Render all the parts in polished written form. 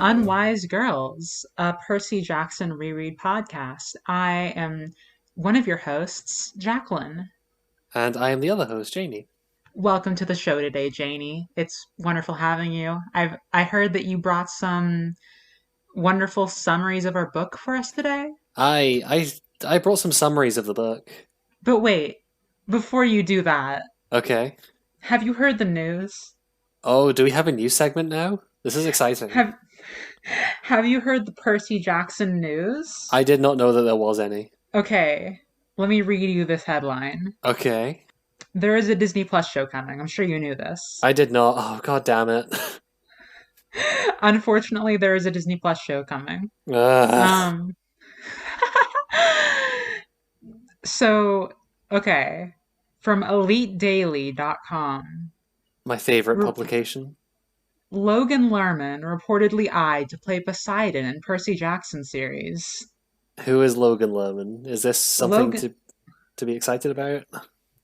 Unwise Girls, a Percy Jackson reread podcast. I am one of your hosts, Jacqueline. And I am the other host, Janie. Welcome to the show today, Janie. It's wonderful having you. I heard that you brought some wonderful summaries of our book for us today. I brought some summaries of the book. But wait, before you do that, Okay. have you heard the news? Oh, do we have a news segment now? This is exciting. Have you heard the Percy Jackson news? I did not know that there was any. Okay, let me read you this headline. Okay. There is a Disney Plus show coming. I'm sure you knew this. I did not. Oh, god damn it. Unfortunately, there is a Disney Plus show coming. So, okay. From EliteDaily.com. My favorite publication. Logan Lerman reportedly eyed to play Poseidon in Percy Jackson series. Who is Logan Lerman? Is this something to be excited about?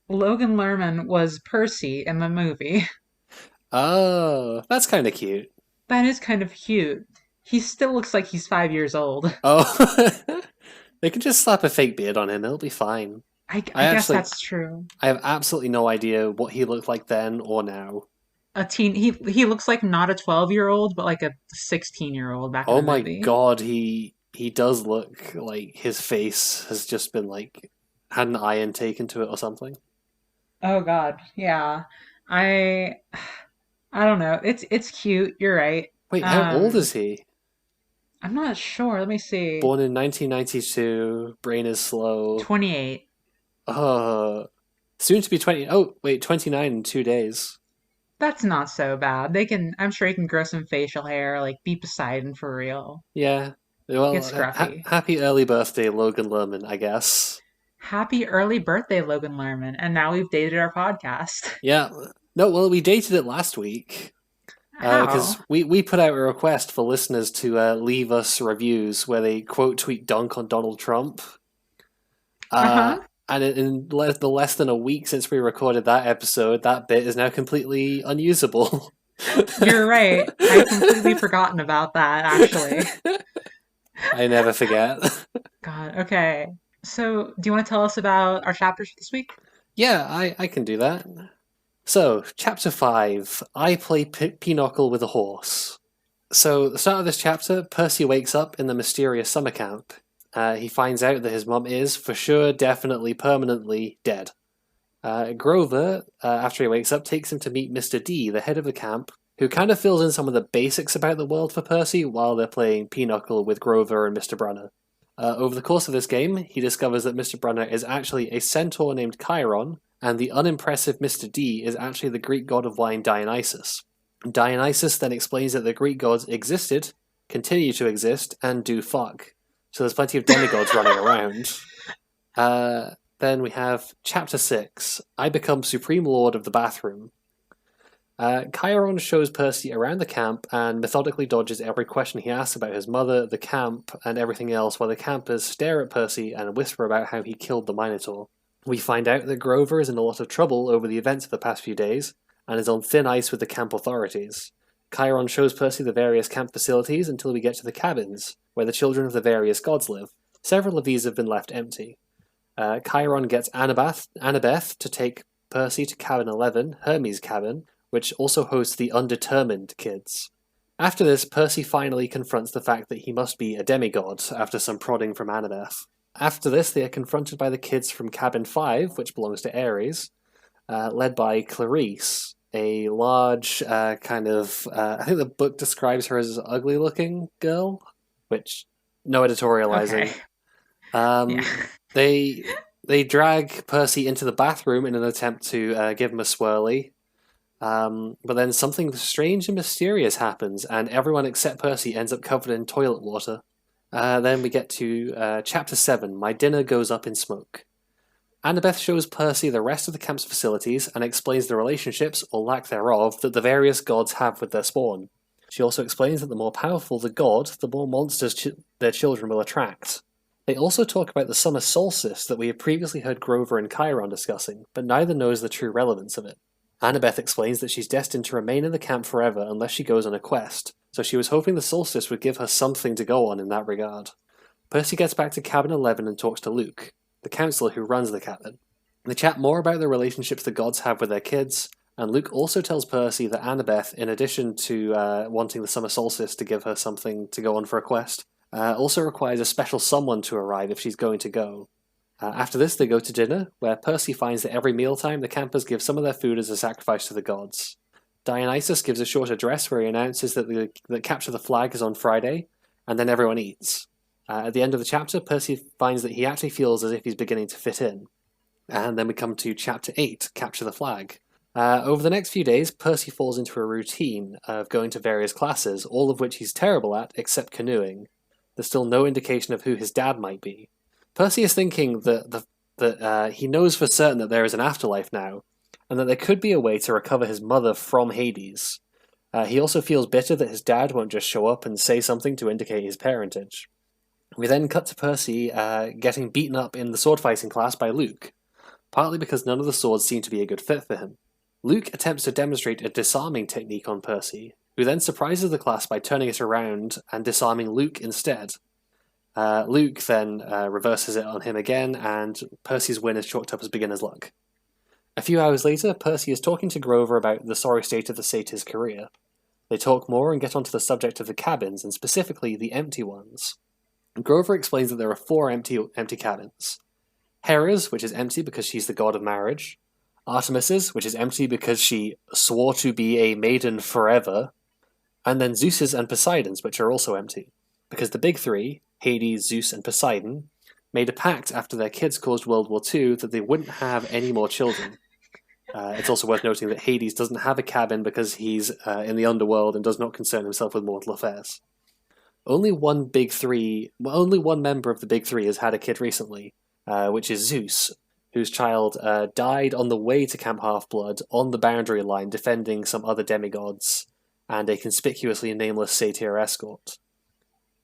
Logan Lerman was Percy in the movie. Oh, that's kind of cute. That is kind of cute. He still looks like he's 5 years old. Oh, they can just slap a fake beard on him. It'll be fine. I guess that's true. I have absolutely no idea what he looked like then or now. He looks like not a 12-year-old, but like a 16-year-old back in the movie. Oh my god, he does look like his face has just been like had an iron taken to it or something. Oh god, yeah. I don't know. It's cute. You're right. Wait, how old is he? I'm not sure. Let me see. Born in 1992. Brain is slow. 28. Soon to be 20. Oh, wait, 29 in 2 days. That's not so bad. I'm sure he can grow some facial hair, like be Poseidon for real. Yeah. Well, get scruffy. Happy early birthday, Logan Lerman, I guess. Happy early birthday, Logan Lerman. And now we've dated our podcast. Yeah. No, well, we dated it last week. Because we put out a request for listeners to leave us reviews where they quote tweet dunk on Donald Trump. And in the less than a week since we recorded that episode, that bit is now completely unusable. You're right. I've completely forgotten about that, actually. I never forget. God, okay. So, do you want to tell us about our chapters for this week? Yeah, I can do that. So, Chapter 5, I Play Pinochle with a Horse. So, the start of this chapter, Percy wakes up in the mysterious summer camp. He finds out that his mum is, for sure, definitely, permanently dead. Grover, after he wakes up, takes him to meet Mr. D, the head of the camp, who kind of fills in some of the basics about the world for Percy while they're playing Pinochle with Grover and Mr. Brunner. Over the course of this game, he discovers that Mr. Brunner is actually a centaur named Chiron, and the unimpressive Mr. D is actually the Greek god of wine Dionysus. Dionysus then explains that the Greek gods existed, continue to exist, and do fuck. So there's plenty of demigods running around. Then we have Chapter 6, I Become Supreme Lord of the Bathroom. Chiron shows Percy around the camp and methodically dodges every question he asks about his mother, the camp, and everything else while the campers stare at Percy and whisper about how he killed the Minotaur. We find out that Grover is in a lot of trouble over the events of the past few days and is on thin ice with the camp authorities. Chiron shows Percy the various camp facilities until we get to the cabins, where the children of the various gods live. Several of these have been left empty. Chiron gets Annabeth to take Percy to Cabin 11, Hermes' cabin, which also hosts the Undetermined kids. After this, Percy finally confronts the fact that he must be a demigod after some prodding from Annabeth. After this, they are confronted by the kids from Cabin 5, which belongs to Ares, led by Clarice, a large I think the book describes her as an ugly-looking girl, which, no editorializing. Okay. They drag Percy into the bathroom in an attempt to give him a swirly, but then something strange and mysterious happens, and everyone except Percy ends up covered in toilet water. Then we get to Chapter 7, My Dinner Goes Up in Smoke. Annabeth shows Percy the rest of the camp's facilities and explains the relationships, or lack thereof, that the various gods have with their spawn. She also explains that the more powerful the god, the more monsters their children will attract. They also talk about the summer solstice that we have previously heard Grover and Chiron discussing, but neither knows the true relevance of it. Annabeth explains that she's destined to remain in the camp forever unless she goes on a quest, so she was hoping the solstice would give her something to go on in that regard. Percy gets back to Cabin 11 and talks to Luke, the counselor who runs the cabin. They chat more about the relationships the gods have with their kids, and Luke also tells Percy that Annabeth, in addition to wanting the summer solstice to give her something to go on for a quest, also requires a special someone to arrive if she's going to go. After this, they go to dinner, where Percy finds that every mealtime the campers give some of their food as a sacrifice to the gods. Dionysus gives a short address where he announces that capture the flag is on Friday, and then everyone eats. At the end of the chapter, Percy finds that he actually feels as if he's beginning to fit in. And then we come to Chapter 8, Capture the Flag. Over the next few days, Percy falls into a routine of going to various classes, all of which he's terrible at, except canoeing. There's still no indication of who his dad might be. Percy is thinking that he knows for certain that there is an afterlife now, and that there could be a way to recover his mother from Hades. He also feels bitter that his dad won't just show up and say something to indicate his parentage. We then cut to Percy getting beaten up in the sword fighting class by Luke, partly because none of the swords seem to be a good fit for him. Luke attempts to demonstrate a disarming technique on Percy, who then surprises the class by turning it around and disarming Luke instead. Luke then reverses it on him again, and Percy's win is chalked up as beginner's luck. A few hours later, Percy is talking to Grover about the sorry state of the satyr's career. They talk more and get onto the subject of the cabins, and specifically the empty ones. Grover explains that there are 4 empty cabins. Hera's, which is empty because she's the god of marriage. Artemis's, which is empty because she swore to be a maiden forever. And then Zeus's and Poseidon's, which are also empty, because the big 3, Hades, Zeus, and Poseidon, made a pact after their kids caused World War II that they wouldn't have any more children. It's also worth noting that Hades doesn't have a cabin because he's in the underworld and does not concern himself with mortal affairs. Only one member of the big 3 has had a kid recently, which is Zeus, whose child died on the way to Camp Half-Blood on the boundary line defending some other demigods and a conspicuously nameless satyr escort.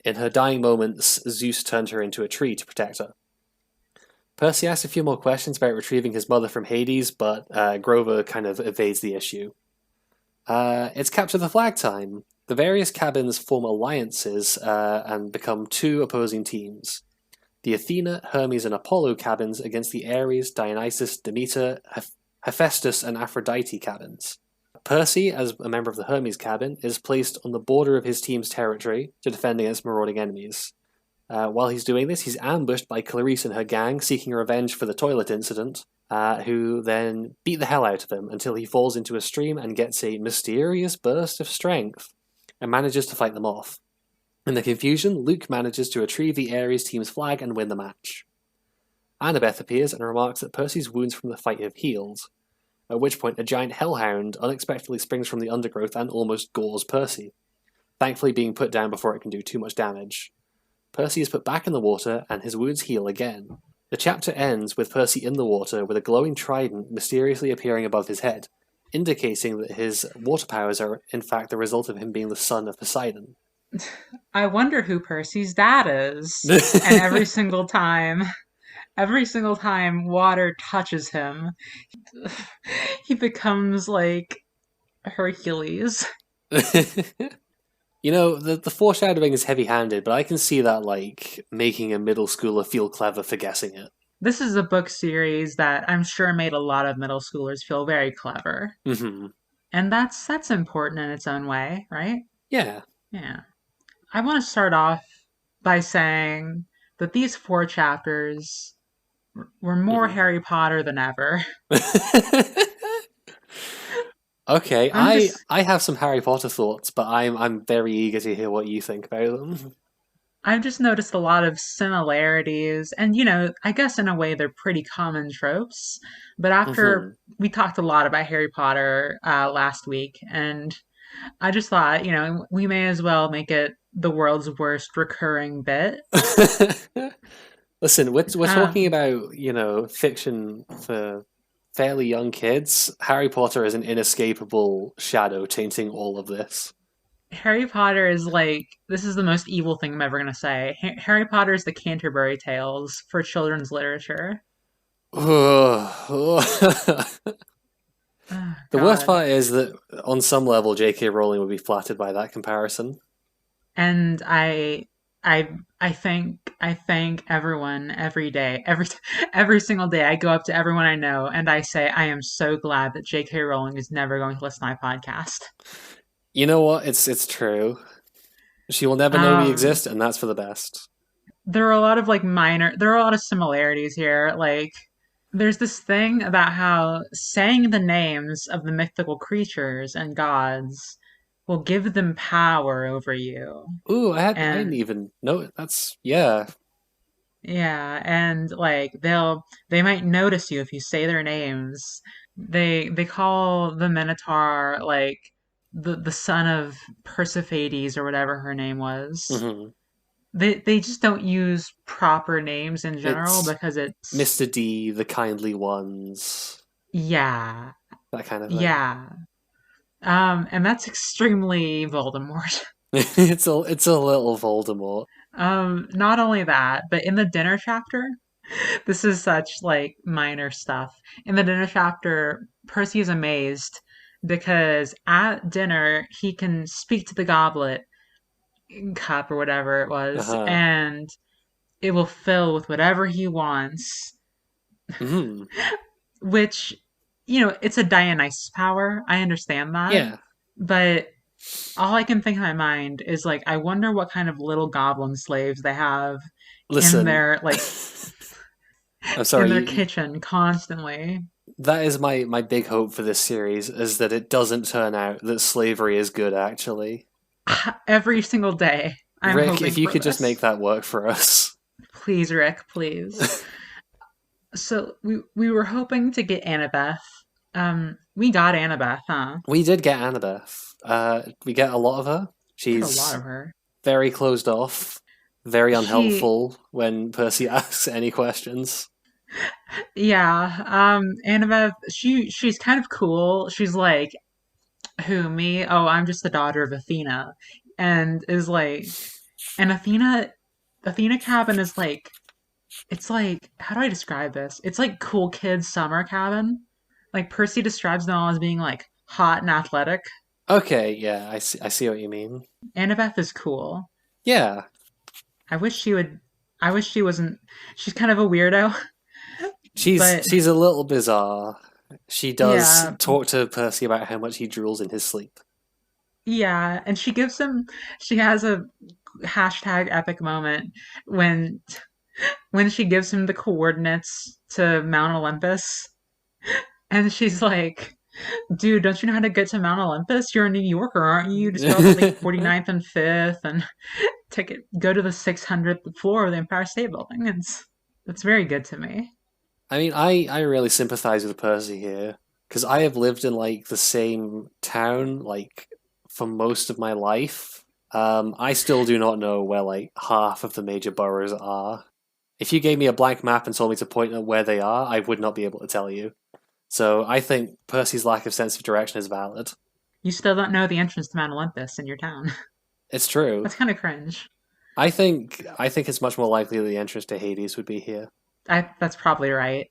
In her dying moments, Zeus turned her into a tree to protect her. Percy asks a few more questions about retrieving his mother from Hades, but Grover kind of evades the issue. It's capture the flag time. The various cabins form alliances and become 2 opposing teams. The Athena, Hermes, and Apollo cabins against the Ares, Dionysus, Demeter, Hephaestus, and Aphrodite cabins. Percy, as a member of the Hermes cabin, is placed on the border of his team's territory to defend against marauding enemies. While he's doing this, he's ambushed by Clarice and her gang, seeking revenge for the toilet incident, who then beat the hell out of him until he falls into a stream and gets a mysterious burst of strength, and manages to fight them off. In the confusion, Luke manages to retrieve the Ares team's flag and win the match. Annabeth appears and remarks that Percy's wounds from the fight have healed, at which point a giant hellhound unexpectedly springs from the undergrowth and almost gores Percy, thankfully being put down before it can do too much damage. Percy is put back in the water, and his wounds heal again. The chapter ends with Percy in the water with a glowing trident mysteriously appearing above his head, indicating that his water powers are in fact the result of him being the son of Poseidon. I wonder who Percy's dad is. And every single time water touches him, he becomes like Hercules. You know, the foreshadowing is heavy-handed, but I can see that, like, making a middle schooler feel clever for guessing it. This is a book series that I'm sure made a lot of middle schoolers feel very clever. Mm-hmm. And that's important in its own way, right? Yeah. Yeah. I want to start off by saying that these 4 chapters were more Harry Potter than ever. Okay, I have some Harry Potter thoughts, but I'm very eager to hear what you think about them. I've just noticed a lot of similarities, and I guess in a way they're pretty common tropes. But after we talked a lot about Harry Potter last week, and I just thought, we may as well make it the world's worst recurring bit. Listen, we're talking Um, about, fiction for fairly young kids. Harry Potter is an inescapable shadow tainting all of this. Harry Potter is like, this is the most evil thing I'm ever going to say. Harry Potter is the Canterbury Tales for children's literature. The Oh, worst God. part is that on some level, J.K. Rowling would be flattered by that comparison. And I, I thank everyone every day, every single day. I go up to everyone I know and I say, I am so glad that J.K. Rowling is never going to listen to my podcast. You know what? It's true. She will never know we Um, exist, and that's for the best. there are a lot of there are a lot of similarities here. Like, there's this thing about how saying the names of the mythical creatures and gods will give them power over you. Ooh, I didn't And even know it. That's yeah. yeah, and like they might notice you if you say their names. They call the Minotaur like the son of Persephades or whatever her name was. Hmm. They just don't use proper names in general It's because it's Mr. D, the kindly ones, yeah, that kind of thing. yeah. And that's extremely Voldemort. It's a little Voldemort. Not only that, but in the dinner chapter, this is such like minor stuff. In the dinner chapter, Percy is amazed because at dinner he can speak to the goblet cup or whatever it was, Uh-huh. and it will fill with whatever he wants, Hmm. which, it's a Dionysus power. I understand that. Yeah. But all I can think in my mind is like, I wonder what kind of little goblin slaves they have in Listen, their like I'm in sorry. their kitchen constantly. That is my big hope for this series is that it doesn't turn out that slavery is good. Actually, Every single day, I'm Rick, if hoping you for could just make this. that work for us. Please, Rick, please. So we were hoping to get Annabeth. We got Annabeth, huh? We did get Annabeth. We get a lot of her. Get a lot She's of her. very closed off, very She, unhelpful when Percy asks any questions. yeah. Annabeth. She's kind of cool. She's like, who me? Oh, I'm just the daughter of Athena, and is like, and Athena cabin is like, it's like, how do I describe this? It's like cool kids summer cabin. Like Percy describes them all as being like hot and athletic. Okay, yeah, I see what you mean. Annabeth is cool. Yeah, I wish she would. I wish she wasn't. She's kind of a weirdo, she's but she's a little bizarre. She does yeah, talk to Percy about how much he drools in his sleep. yeah. And she gives him. She has a hashtag epic moment when she gives him the coordinates to Mount Olympus, and she's like, "Dude, don't you know how to get to Mount Olympus? You're a New Yorker, aren't you? You just go up to like 49th and 5th and go to the 600th floor of the Empire State Building." It's very good to me. I mean, I really sympathize with Percy here because I have lived in like the same town like for most of my life. I still do not know where like half of the major boroughs are. If you gave me a blank map and told me to point at where they are, I would not be able to tell you. So I think Percy's lack of sense of direction is valid. You still don't know the entrance to Mount Olympus in your town. It's true. That's kind of cringe. I think it's much more likely the entrance to Hades would be here. That's probably right.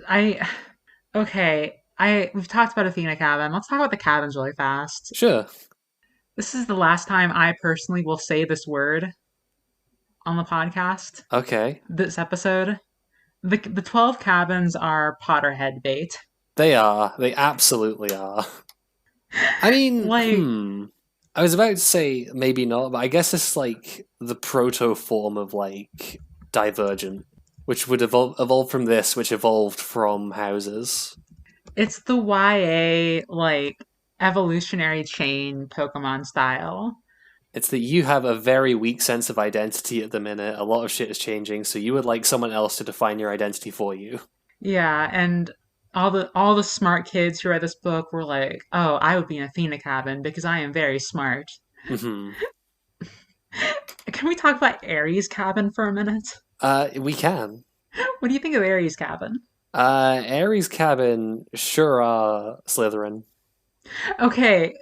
I okay. We've talked about Athena cabin. Let's talk about the cabins really fast. Sure. This is the last time I personally will say this word on the podcast. Okay. This episode. The 12 cabins are Potterhead bait. They are. They absolutely are. I mean, Like, I was about to say maybe not, but I guess it's like the proto form of like Divergent, which would evolve from this, which evolved from houses. it's the YA like evolutionary chain Pokemon style. It's that you have a very weak sense of identity at the minute. A lot of shit is changing, so you would like someone else to define your identity for you. Yeah, and all the smart kids who read this book were like, "Oh, I would be in Athena cabin because I am very smart." Hmm. Can we talk about Aries' cabin for a minute? We can. What do you think of Aries' cabin? Ares' cabin sure are Slytherin. Okay,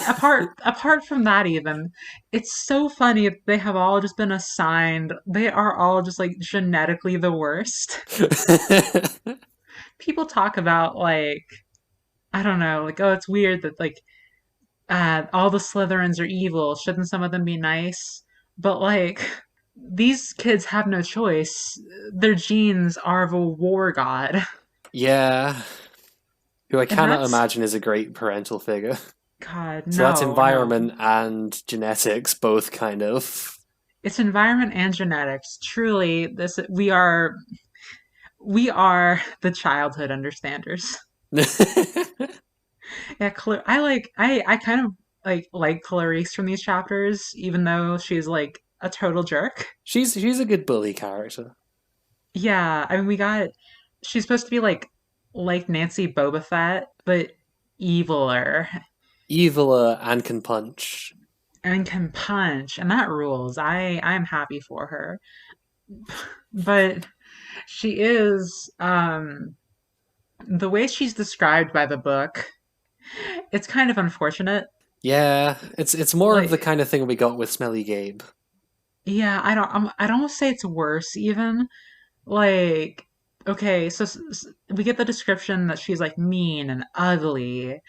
apart from that even, it's so funny that they have all just been assigned. They are all just like genetically the worst. People talk about like I don't know, like oh it's weird that like all the Slytherins are evil. Shouldn't some of them be nice? But like these kids have no choice. Their genes are of a war god. Yeah, who I And cannot that's imagine is a great parental figure. God, So that's no, no. environment and genetics, both kind of. It's environment and genetics. Truly, this we are the childhood understanders. Yeah, I kind of like Clarice from these chapters, even though she's like a total jerk. She's a good bully character. Yeah, I mean she's supposed to be like Nancy Boba Fett, but eviler Eviler and can punch. and can punch, and that rules. I'm happy for her. But she is the way she's described by the book, it's kind of unfortunate. Yeah, it's more of Like the kind of thing we got with Smelly Gabe. yeah, I'd almost say it's worse even. Like okay, so we get the description that she's like mean and ugly.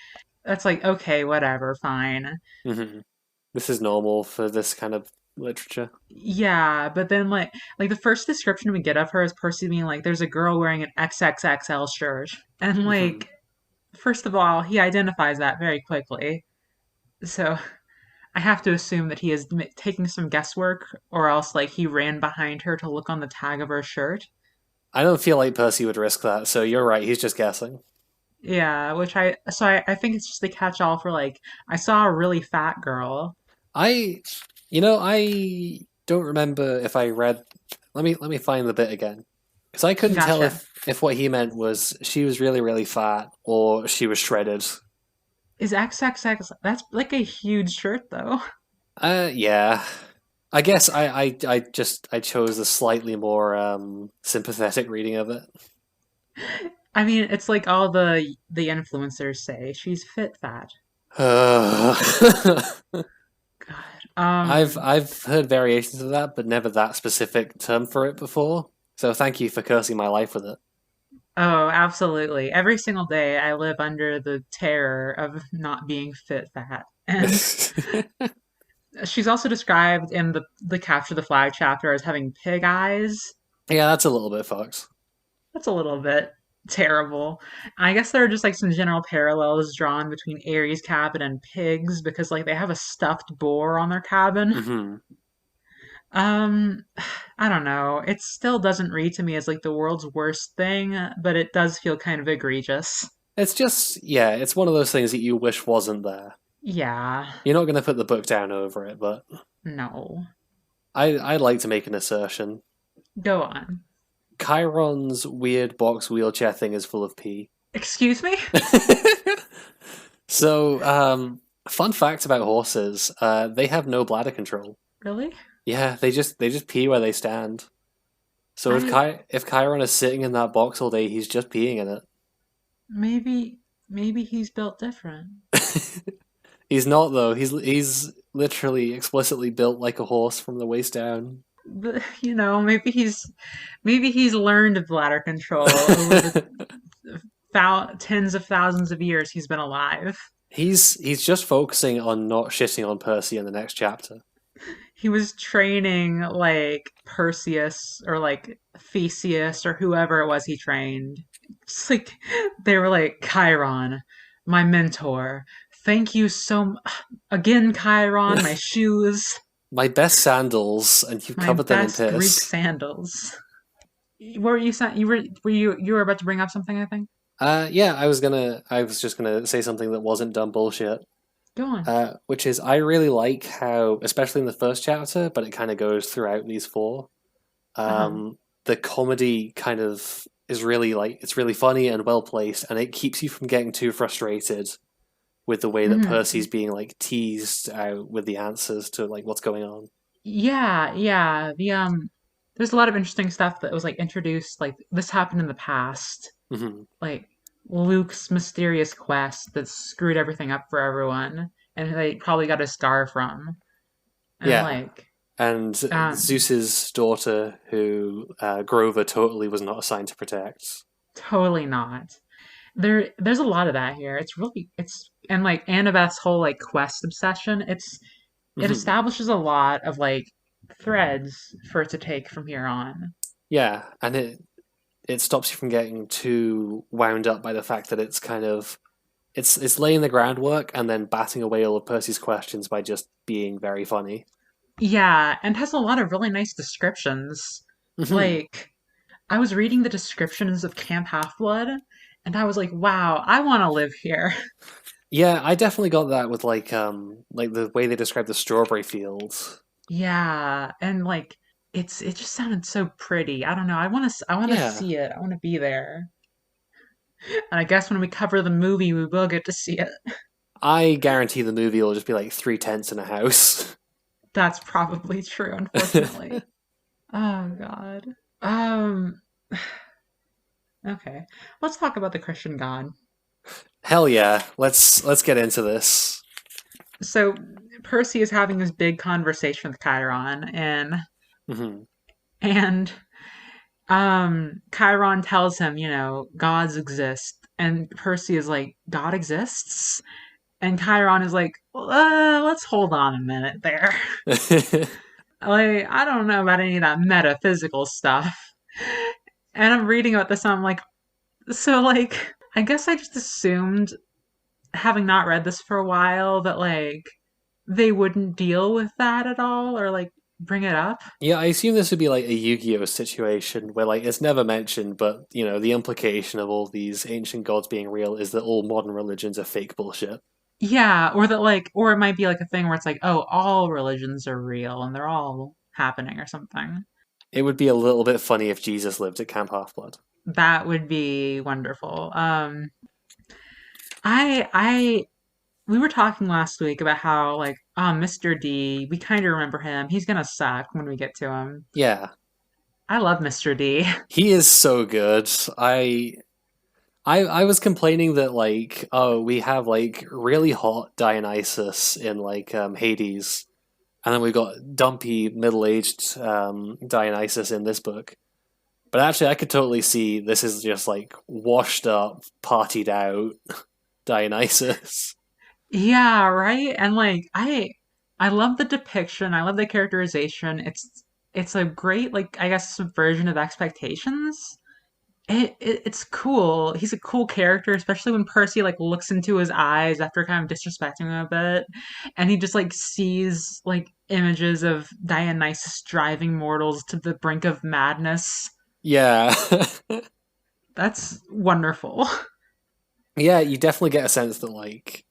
That's like okay, whatever, fine. Hmm. This is normal for this kind of literature. Yeah, but then like the first description we get of her is Percy being like, "There's a girl wearing an XXXL shirt," and Hmm. like first of all, he identifies that very quickly. So I have to assume that he is taking some guesswork, or else like he ran behind her to look on the tag of her shirt. I don't feel like Percy would risk that, so you're right, he's just guessing. Yeah, which I think it's just a catch-all for like I saw a really fat girl. I I don't remember if I read. Let me find the bit again because I couldn't tell Gotcha. if what he meant was she was really really fat or she was shredded. Is XXX? That's like a huge shirt though. Yeah. I guess I chose a slightly more sympathetic reading of it. I mean, it's like all the influencers say she's fit fat. God. I've heard variations of that, but never that specific term for it before. So thank you for cursing my life with Oh, absolutely. Every single day I live under the terror of not being fit fat. And it. she's also described in the Capture the Flag chapter as having pig eyes. Yeah, that's a little bit fucked. That's a little bit terrible. I guess there are just like some general parallels drawn between Aries cabin and pigs because like they have a stuffed boar on their cabin. Hmm. Um, I don't know. It still doesn't read to me as like the world's worst thing, but it does feel kind of egregious. It's just, yeah, it's one of those things that you wish wasn't there. Yeah, You're not going to put the book down over it, but no. I'd like to make an assertion. Go on. Chiron's weird box wheelchair thing is full of pee. Excuse me? So, fun fact about horses: they have no bladder control. Really? Yeah, they just pee where they stand. So I If Chiron is sitting in that box all day, he's just peeing in maybe he's built different. it. He's not though. He's literally explicitly built like a horse from the waist down. But, maybe he's learned bladder control over the tens of thousands of years he's been alive. He's just focusing on not shitting on Percy in the next chapter. He was training like Perseus or like Theseus or whoever it was he trained. It's like they were like Chiron, my mentor. Thank you so again, Chiron. My shoes, My best sandals, and you've my covered them in best Greek piss. sandals. What were you saying? You were about to bring up something? I think. Yeah, I was just gonna say something that wasn't dumb bullshit. Go on. Which is I really like how, especially in the first chapter, but it kind of goes throughout these four. Uh huh. The comedy kind of is really like it's really funny and well placed, and it keeps you from getting too frustrated with the way that Hmm. Percy's being like teased out with the answers to like what's going on. yeah. There's a lot of interesting stuff that was like introduced. Like this happened in the past. Hmm. Like Luke's mysterious quest that screwed everything up for everyone, and they probably got a scar from. And Yeah, like, and um, Zeus's daughter, who Grover totally was not assigned to protect. totally not. There's a lot of that here. It's and like Annabeth's whole like quest obsession. It Hmm. establishes a lot of like threads for it to take from here on. Yeah, and it stops you from getting too wound up by the fact that it's kind of it's laying the groundwork and then batting away all of Percy's questions by just being very funny. Yeah, and has a lot of really nice descriptions. Hmm. Like I was reading the descriptions of Camp Half Blood, and I was like, wow, I want to live here. Yeah, I definitely got that with like the way they describe the strawberry fields. Yeah, and like it just sounded so pretty. I don't know. I want to Yeah, see it. I want to be there. And I guess when we cover the movie, we will get to see it. I guarantee the movie will just be like three tents in a house. That's probably true, unfortunately. Oh God. Um. Okay. Let's talk about the Christian God. Hell yeah, let's get into this. So Percy is having this big conversation with Chiron, Hmm. and Chiron tells him, gods exist, and Percy is like, God exists, and Chiron is like, let's hold on a minute there. Like, I don't know about any of that metaphysical stuff. And I'm reading about this, and I'm like, so like, I guess I just assumed, having not read this for a while, that like they wouldn't deal with that at all or like bring it up. Yeah, I assume this would be like a Yu-Gi-Oh situation where like it's never mentioned, but the implication of all these ancient gods being real is that all modern religions are fake bullshit. Yeah, or that like, or it might be like a thing where it's like, oh, all religions are real and they're all happening or something. It would be a little bit funny if Jesus lived at Camp Half-Blood. That would be wonderful. I we were talking last week about how like, Mr. D, we kind of remember him. He's gonna suck when we get to him. Yeah, I love Mr. D. he is so good. I was complaining that like oh we have like really hot Dionysus in like Hades, and then we've got dumpy middle-aged Dionysus in this book. But actually, I could totally see this is just like washed up, partied out Dionysus. Yeah, right? And like I love the depiction. I love the characterization. It's a great like I guess subversion of expectations. It's cool. He's a cool character, especially when Percy like looks into his eyes after kind of disrespecting him a bit, and he just like sees like images of Dionysus driving mortals to the brink of madness. Yeah. That's wonderful. Yeah, you definitely get a sense that like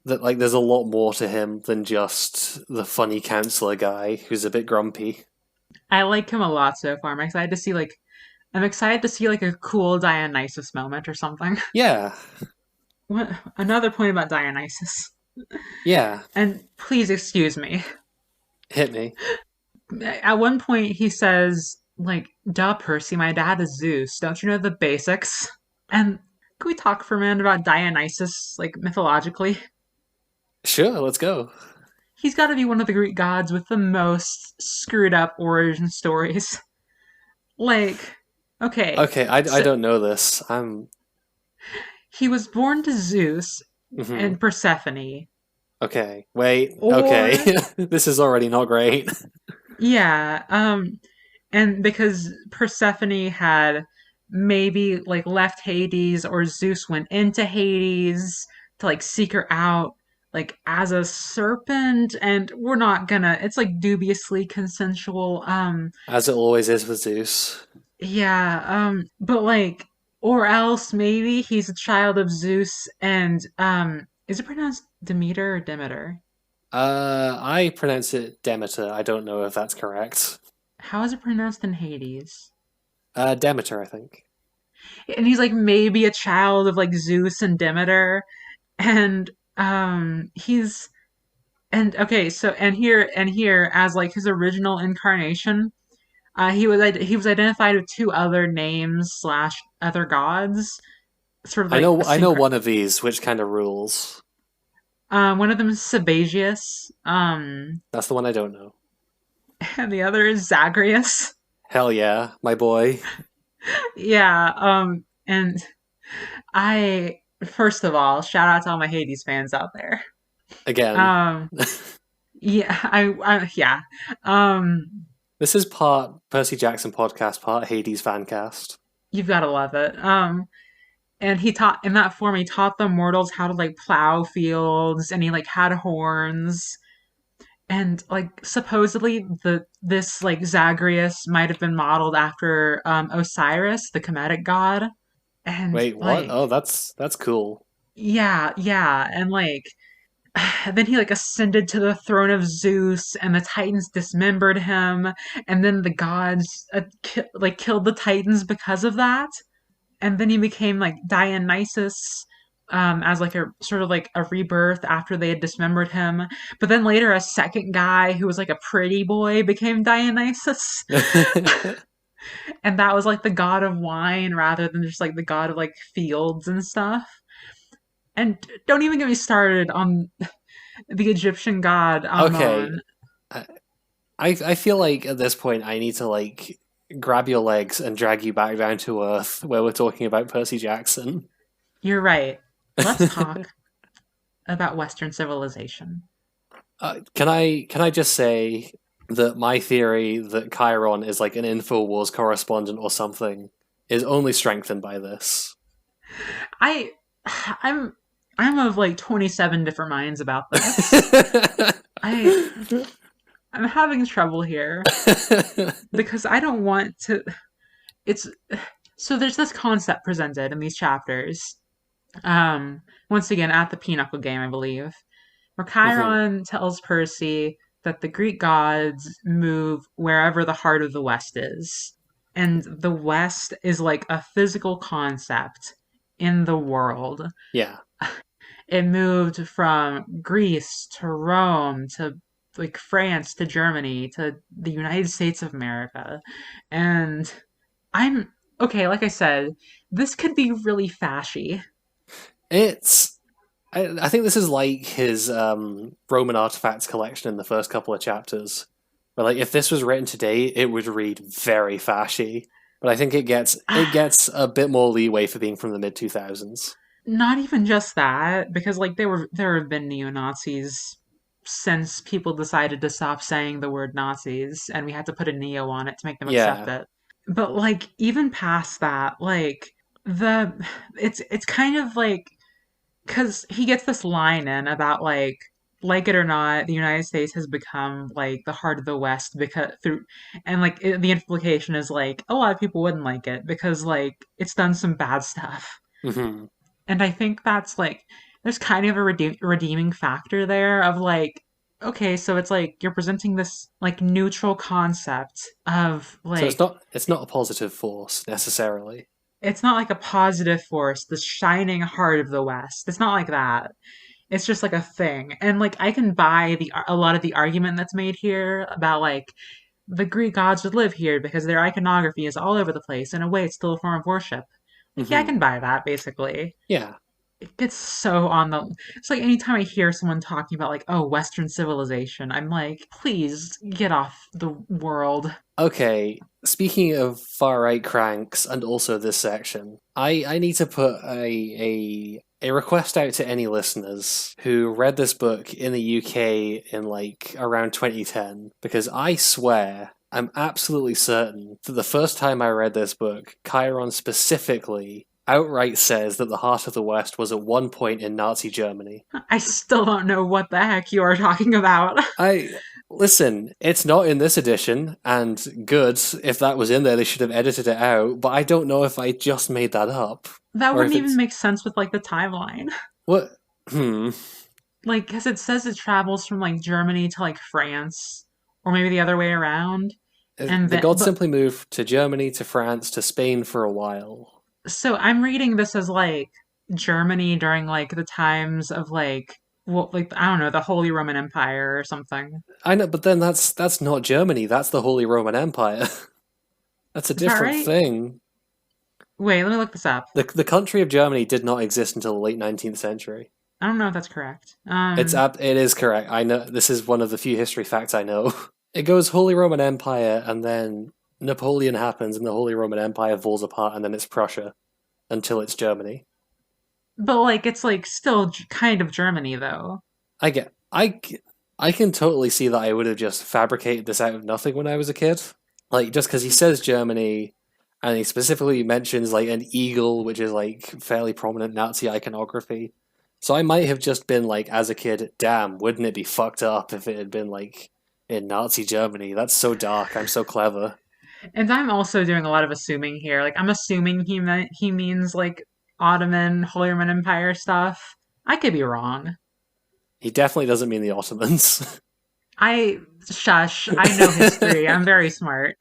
there's a lot more to him than just the funny counselor guy who's a bit grumpy. I like him a lot so far. I'm excited to see like a cool Dionysus moment or something. Yeah. What another point about Dionysus. Yeah. And please excuse me. Hit me. At one point he says like, "Duh, Percy, my dad is Zeus. Don't you know the basics?" And can we talk for a minute about Dionysus, like mythologically? Sure, let's go. He's got to be one of the Greek gods with the most screwed up origin stories. Like, okay, Okay, I so don't know this. I'm he was born to Zeus mhm. and Persephone, Okay. Wait. Okay. or This is already not great. yeah, and because Persephone had maybe like left Hades, or Zeus went into Hades to like seek her out like as a serpent, and we're not gonna, it's like dubiously consensual. As it always is with Zeus. Yeah, but like, or else maybe he's a child of Zeus and is it pronounced Demeter or Demeter? I pronounce it Demeter. I don't know if that's correct. How is it pronounced in Hades? Demeter, I think. And he's like maybe a child of like Zeus and Demeter, and he's And okay, so and here as like his original incarnation, he was identified with two other names slash other gods, sort of like a I know one of these, which kind of rules. one of them is Sabazius, That's the one I don't know. and the other is Zagreus. Hell yeah, my boy. Yeah, and I first of all shout out to all my Hades fans out there. Again, Um, yeah, yeah, um, this is part Percy Jackson podcast, part Hades fancast. you've got to love it. And he taught in that form. He taught the mortals how to like plow fields, and he like had horns. And like supposedly the this like Zagreus might have been modeled after Osiris, the Kemetic god. And Wait, what? like Oh, that's cool. yeah, yeah, and like then he like ascended to the throne of Zeus, and the Titans dismembered him, and then the gods like killed the Titans because of that. And then he became like Dionysus, as like a sort of like a rebirth after they had dismembered him. But then later, a second guy who was like a pretty boy became Dionysus, and that was like the god of wine rather than just like the god of like fields and stuff. And don't even get me started on the Egyptian god Okay, Ammon. I I feel like at this point I need to like grab your legs and drag you back down to earth where we're talking about Percy Jackson. You're right. Let's talk about Western civilization. Can I just say that my theory that Chiron is like an InfoWars correspondent or something is only strengthened by this. I I'm I'm of like 27 different minds about this. I I'm having trouble here because I don't want to it's so there's this concept presented in these chapters. Once again at the Pinochle game, I believe, where Mhm. Chiron tells Percy that the Greek gods move wherever the heart of the West is. And the West is like a physical concept in the world. Yeah. It moved from Greece to Rome to like France to Germany to the United States of America. And I'm okay, like I said, this could be really fashy. It's I think this is like his Roman artifacts collection in the first couple of chapters. But like if this was written today, it would read very fashy. But I think it gets a bit more leeway for being from the mid 2000s. Not even just that, because like there have been neo Nazis since people decided to stop saying the word Nazis, and we had to put a neo on it to make them accept Yeah. it. But like even past that, like the it's kind of like because he gets this line in about like it or not, the United States has become like the heart of the West because through and like the implication is like a lot of people wouldn't like it because like it's done some bad stuff. Hmm. And I think that's like there's kind of a redeeming factor there of like okay, so it's like you're presenting this like neutral concept of So like it's not a positive force necessarily. it's not like a positive force, the shining heart of the West. It's not like that. It's just like a thing. And like I can buy the a lot of the argument that's made here about like the Greek gods would live here because their iconography is all over the place. In a way, it's still a form of worship. Like, yeah, I Hmm. can buy that basically. Yeah. It gets so on the it's like anytime I hear someone talking about like oh Western civilization, I'm like please get off the world. Okay, speaking of far right cranks and also this section, I need to put a request out to any listeners who read this book in the UK in like around 2010 because I swear I'm absolutely certain that the first time I read this book, Chiron specifically outright says that the heart of the West was at one point in Nazi Germany. I still don't know what the heck you are talking about. I listen, it's not in this edition, and good. If that was in there, they should have edited it out. But I don't know if I just made that up That or wouldn't if even it's make sense with like the timeline. what. Hmm. Like, because it says it travels from like Germany to like France, or maybe the other way around. And The then, gods but simply moved to Germany, to France, to Spain for a while. so I'm reading this as like Germany during like the times of like well, like I don't know, the Holy Roman Empire or something. I know, but then that's not Germany. That's the Holy Roman Empire. That's a Is that different right? thing. Wait, let me look this up. The country of Germany did not exist until the late 19th century. I don't know if that's correct. It is correct. I know this is one of the few history facts I know. It goes Holy Roman Empire, and then Napoleon happens, and the Holy Roman Empire falls apart, and then it's Prussia until it's Germany. But like it's like still kind of Germany though. I get. I can totally see that I would have just fabricated this out of nothing when I was a kid. Like just because he says Germany, and he specifically mentions like an eagle, which is like fairly prominent Nazi iconography. So I might have just been like, as a kid, damn, wouldn't it be fucked up if it had been like in Nazi Germany? That's so dark. I'm so clever. And I'm also doing a lot of assuming here. Like I'm assuming he means like Ottoman Holy Roman Empire stuff. I could be wrong. He definitely doesn't mean the Ottomans. I shush. I know history. I'm very smart.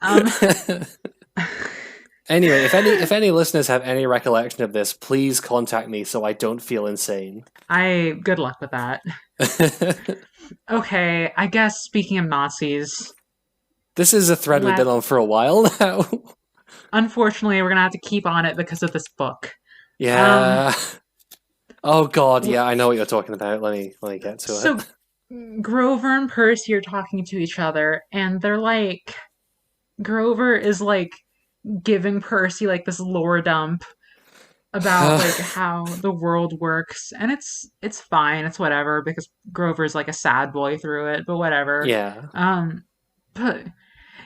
Anyway, if any listeners have any recollection of this, please contact me so I don't feel insane. I good luck with that. Okay, I guess speaking of Nazis, This is a thread we've been let on for a while now. unfortunately we're gonna have to keep on it because of this book. Um, Yeah. Oh god, yeah, I know what you're talking about. Let me get to so it. Grover and Percy are talking to each other, and they're like, Grover is like giving Percy like this lore dump about like how the world works, and it's fine, it's whatever because Grover's like a sad boy through it, but whatever. Yeah. Um, but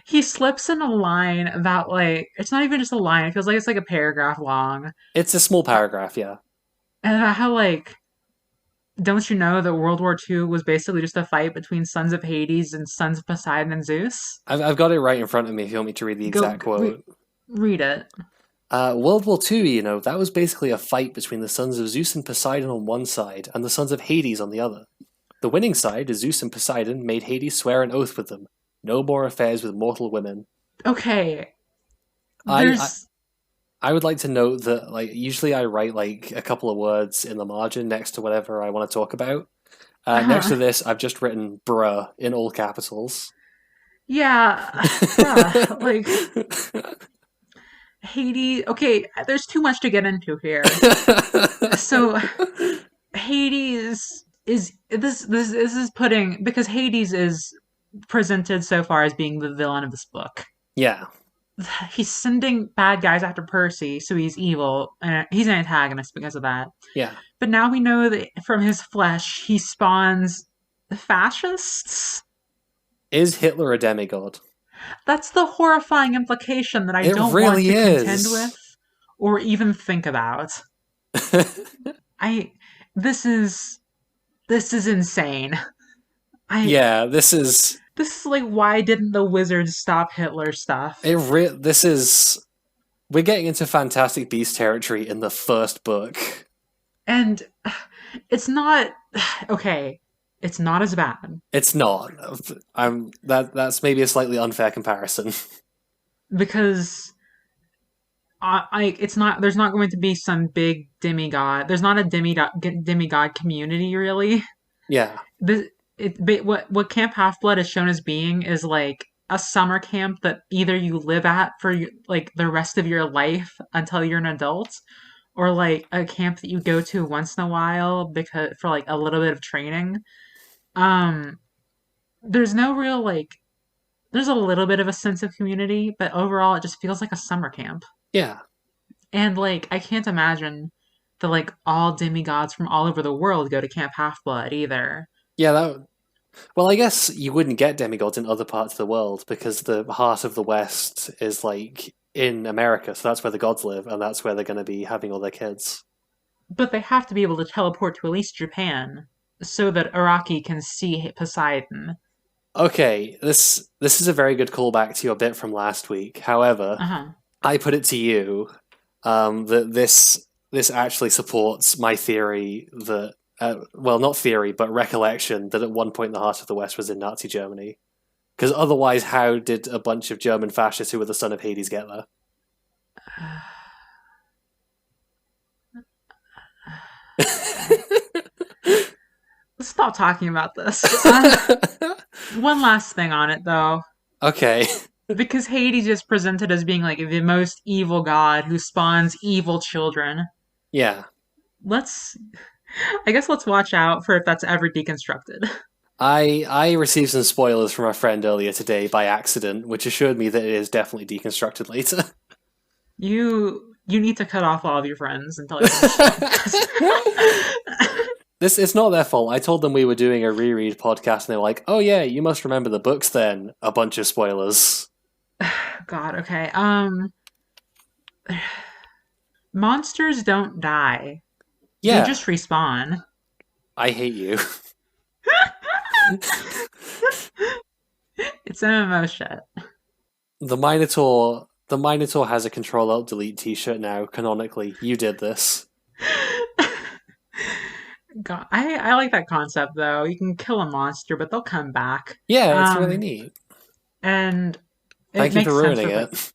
he slips in a line about like it's not even just a line; it feels like it's like a paragraph long, It's a small paragraph, yeah. and about how like don't you know that World War II was basically just a fight between sons of Hades and sons of Poseidon and Zeus? I've got it right in front of me if you want me to read the Go, exact quote. read it. World War II, that was basically a fight between the sons of Zeus and Poseidon on one side and the sons of Hades on the other. The winning side, Zeus and Poseidon, made Hades swear an oath with them. No more affairs with mortal women. Okay, I there's I would like to note that like usually I write like a couple of words in the margin next to whatever I want to talk about. Next to uh, this, I've just written "bruh" in all capitals. yeah, bruh, like Hades. Okay, there's too much to get into here. So Hades is this is putting because Hades is presented so far as being the villain of this book. Yeah, He's sending bad guys after Percy, so he's evil, and he's an antagonist because of that. yeah. But now we know that from his flesh, he spawns fascists. Is Hitler a demigod? That's the horrifying implication that I It don't want really to contend is. with or even think about. I this is this is insane. I Yeah, this is this is like why didn't the wizards stop Hitler stuff? this is we're getting into Fantastic Beast territory in the first book. And it's not okay. It's not as bad It's not. That's maybe a slightly unfair comparison. because it's not. There's not going to be some big demigod. There's not a demigod community really. Yeah. The what Camp Half Blood is shown as being is like a summer camp that either you live at for like the rest of your life until you're an adult, or like a camp that you go to once in a while because for like a little bit of training. Um, there's no real like there's a little bit of a sense of community, but overall it just feels like a summer camp. Yeah. And like I can't imagine that like all demigods from all over the world go to Camp Half Blood either. Yeah, well, I guess you wouldn't get demigods in other parts of the world because the heart of the West is like in America, so that's where the gods live, and that's where they're going to be having all their kids. But they have to be able to teleport to at least Japan so that Araki can see Poseidon. Okay, this is a very good callback to your bit from last week. However, Uh-huh. I put it to you that this actually supports my theory that well, not theory, but recollection that at one point the heart of the West was in Nazi Germany. Because otherwise, how did a bunch of German fascists who were the son of Hades get there? let's stop talking about this. One last thing on it though, Okay. because Hades is presented as being like the most evil god who spawns evil children. Yeah. Let's, I guess, let's watch out for if that's ever deconstructed. I received some spoilers from a friend earlier today by accident, which assured me that it is definitely deconstructed later. You need to cut off all of your friends until I finish this podcast. This it's not their fault. I told them we were doing a reread podcast, and they were like, "Oh yeah, you must remember the books." Then a bunch of spoilers. God, okay. Monsters don't die. They Yeah, just respawn. I hate you. It's MMO shit. The Minotaur has a Control Alt Delete T-shirt now. Canonically, you did this. God, I like that concept though. You can kill a monster, but they'll come back. Yeah, it's really Um, neat. and it Thank you for makes sense ruining with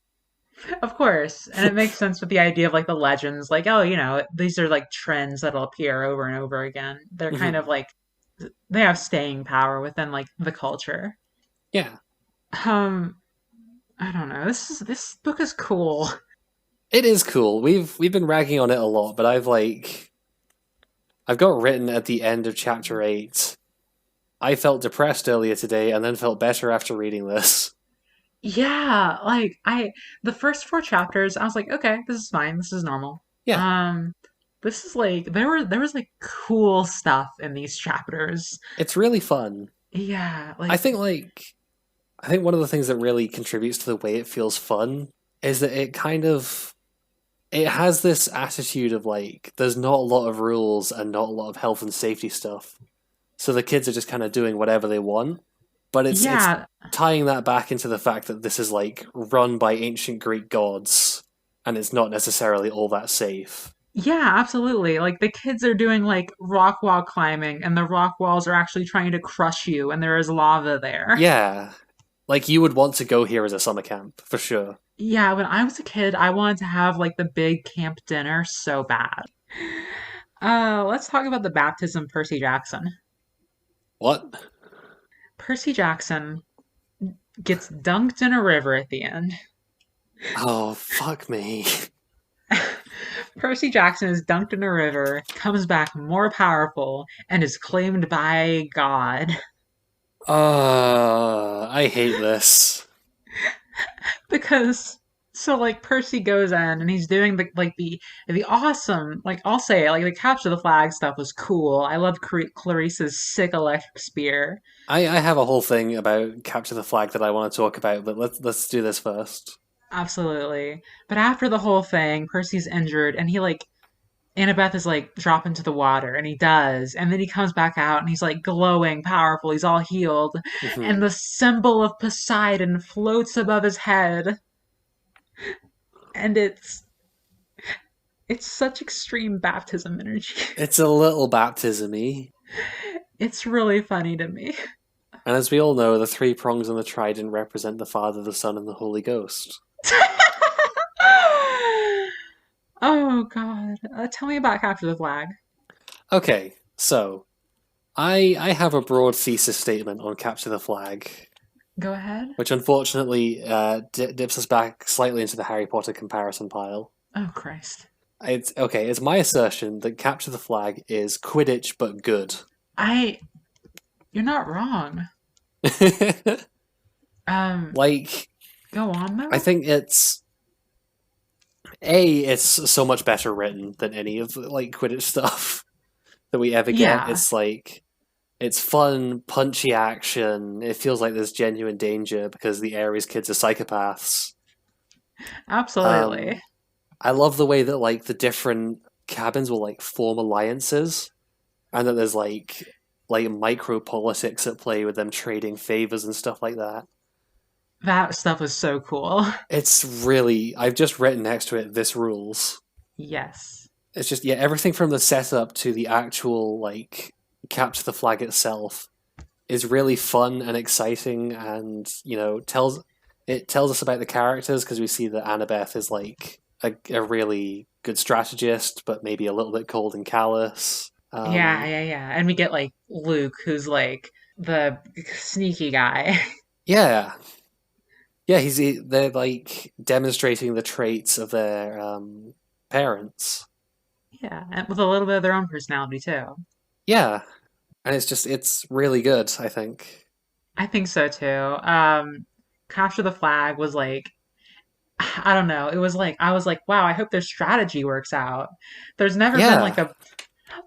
like, it. of course, and it makes sense with the idea of like the legends, like oh, these are like trends that'll appear over and over again. They're kind Mhm. of like they have staying power within like the culture. Yeah, Um, I don't know. This book is cool. it is cool. We've been ragging on it a lot, but I've got written at the end of chapter 8. I felt depressed earlier today and then felt better after reading this. Yeah, like the first four chapters, I was like, okay, this is fine. This is normal. Yeah, Um, this is like there was like cool stuff in these chapters. it's really fun. Yeah, I like think I think one of the things that really contributes to the way it feels fun is that it has this attitude of like there's not a lot of rules and not a lot of health and safety stuff. So the kids are just kind of doing whatever they want. But it's yeah, tying that back into the fact that this is like run by ancient Greek gods and it's not necessarily all that safe. yeah, absolutely. Like the kids are doing like rock wall climbing, and the rock walls are actually trying to crush you, and there is lava there. Yeah. Like you would want to go here as a summer camp, for sure. Yeah, when I was a kid, I wanted to have like the big camp dinner so bad. Let's talk about the baptism of Percy Jackson. What? Percy Jackson gets dunked in a river at the end. Oh, fuck me. Percy Jackson is dunked in a river, comes back more powerful, and is claimed by God. I hate this. Because so like Percy goes in and he's doing the awesome, like I'll say it, like the capture the flag stuff was cool. I loved Clarissa's sick electric spear. I have a whole thing about capture the flag that I want to talk about, but let's do this first. Absolutely. But after the whole thing, Percy's injured and he like Annabeth is like drop into the water and he does, and then he comes back out and he's like glowing, powerful, he's all healed, and Hmm. the symbol of Poseidon floats above his head, and it's such extreme baptism energy. It's a little baptism-y. It's really funny to me. And as we all know, the three prongs on the trident represent the Father, the Son, and the Holy Ghost. Oh god. Tell me about Capture the Flag. Okay, so I have a broad thesis statement on capture the flag, Go ahead. which unfortunately dips us back slightly into the Harry Potter comparison pile. Oh Christ. It's okay. It's my assertion that capture the flag is Quidditch but good. I You're not wrong. Um Like Go on I though. think it's so much better written than any of the like Quidditch stuff that we ever get. Yeah, It's fun, punchy action. It feels like there's genuine danger because the Ares kids are psychopaths. absolutely. Um, I love the way that like the different cabins will like form alliances, and that there's like micro politics at play with them trading favors and stuff like that. That stuff was so cool. It's really I've just written next to it this rules. Yes. It's just yeah, everything from the setup to the actual like capture the flag itself is really fun and exciting, and tells us about the characters because we see that Annabeth is like a really good strategist, but maybe a little bit cold and callous. Yeah, Um, yeah, yeah. And we get like Luke, who's like the sneaky guy. yeah, yeah, they're like demonstrating the traits of their parents. Yeah, and with a little bit of their own personality too. Yeah, and it's really good, I think. I think so too. Capture the Flag was like, I don't know. It was like I was like, wow, I hope their strategy works out. There's never been Yeah,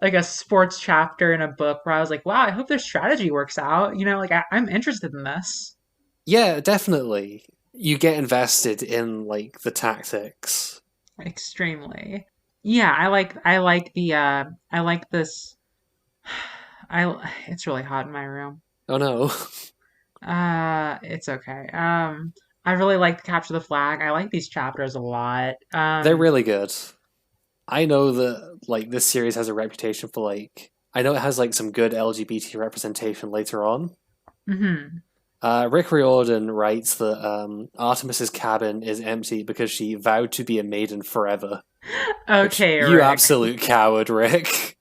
like a sports chapter in a book where I was like, wow, I hope their strategy works out. You know, like I'm interested in this. yeah, definitely. You get invested in like the tactics. Extremely. Yeah, I like this. It's really hot in my room. Oh no. It's okay. I really like Capture the Flag. I like these chapters a lot. They're really good. I know that like this series has a reputation for like I know it has like some good LGBT representation later on. Mhm. Rick Riordan writes that Artemis's cabin is empty because she vowed to be a maiden forever. Which Okay, you Rick. absolute coward, Rick.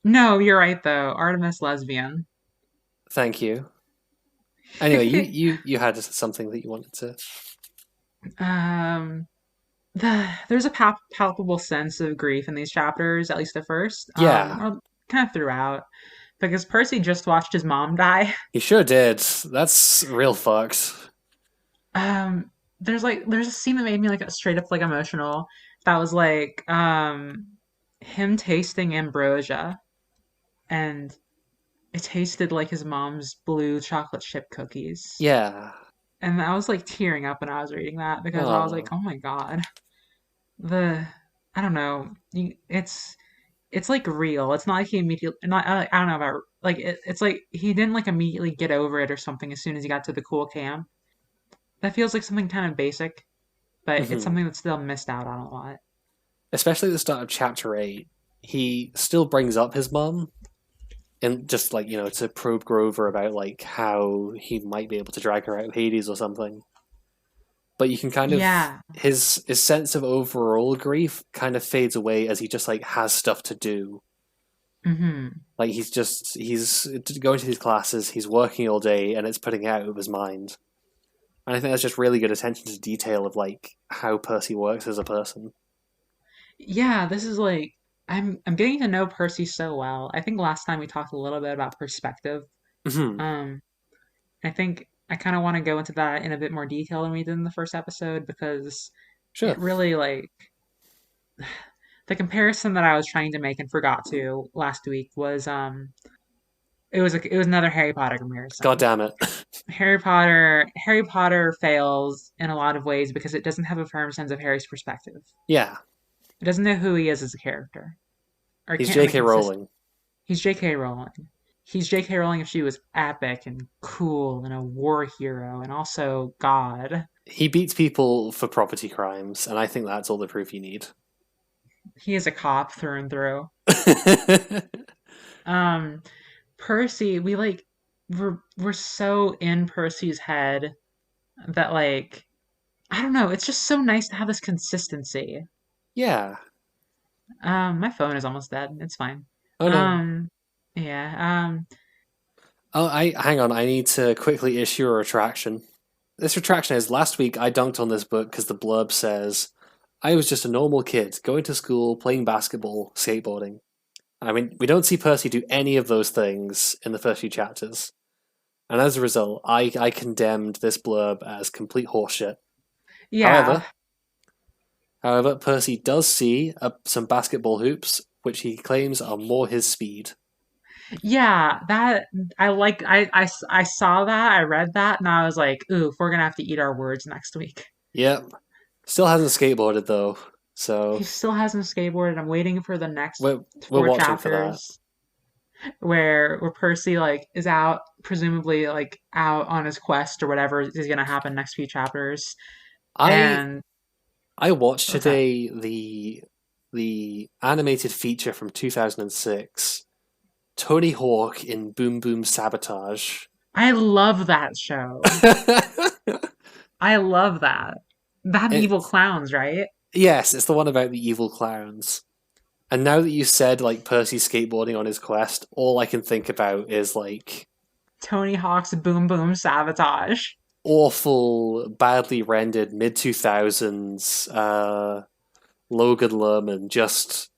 No, you're right though. Artemis lesbian. Thank you. Anyway, you had something that you wanted to. um, there's a palpable sense of grief in these chapters, at least at first. Yeah, Or kind of throughout, because Percy just watched his mom die. he sure did. That's real fucked. There's a scene that made me like straight up like emotional. That was like him tasting ambrosia, and it tasted like his mom's blue chocolate chip cookies. Yeah. And I was like tearing up when I was reading that because I was like, Oh, oh my God, the I don't know, it's like real. It's not like he immediately not I don't know about like it's like he didn't like immediately get over it or something as soon as he got to the cool camp. That feels like something kind of basic, but it's hmm. something that's still missed out on a lot. Especially at the start of chapter 8, he still brings up his mom and just like to probe Grover about like how he might be able to drag her out of Hades or something. But you can kind of Yeah. his sense of overall grief kind of fades away as he just like has stuff to do. Hmm. Like he's going to these classes, he's working all day, and it's putting it out of his mind. And I think that's just really good attention to detail of like how Percy works as a person. Yeah, this is like I'm getting to know Percy so well. I think last time we talked a little bit about perspective. Hmm. Um, I think I kind of want to go into that in a bit more detail than we did in the first episode because Sure. it really like the comparison that I was trying to make and forgot to last week was it was another Harry Potter God comparison. damn it. Harry Potter fails in a lot of ways because it doesn't have a firm sense of Harry's perspective. Yeah. It doesn't know who he is as a character, or it He's can't have a J.K. consistent. Rowling. He's J.K. Rowling. He's J.K. Rowling if she was epic and cool and a war hero and also God. He beats people for property crimes, and I think that's all the proof you need. He is a cop through and through. Um, Percy, we're so in Percy's head that like I don't know. It's just so nice to have this consistency. Yeah. My phone is almost dead. It's fine. Oh no. Um, yeah. Oh, I hang on. I need to quickly issue a retraction. This retraction is last week I dunked on this book because the blurb says I was just a normal kid going to school, playing basketball, skateboarding. I mean, we don't see Percy do any of those things in the first few chapters, and as a result, I condemned this blurb as complete horseshit. Yeah. However, however, Percy does see some basketball hoops, which he claims are more his speed. Yeah, that I saw that, I read that, and I was like, ooh, we're gonna have to eat our words next week. Yep. Still hasn't skateboarded though, so He still hasn't skateboarded. I'm waiting for the next we're four watching for that. chapters where Percy like is out, presumably like out on his quest or whatever is gonna happen next few chapters. I And I watched what's that? today the animated feature from 2006, Tony Hawk in Boom Boom Sabotage. I love that show. I love that. That and Evil It's Clowns, right? Yes, it's the one about the evil clowns. And now that you said like Percy skateboarding on his quest, all I can think about is like Tony Hawk's Boom Boom Sabotage. awful, badly rendered mid 2000s Logan Lerman just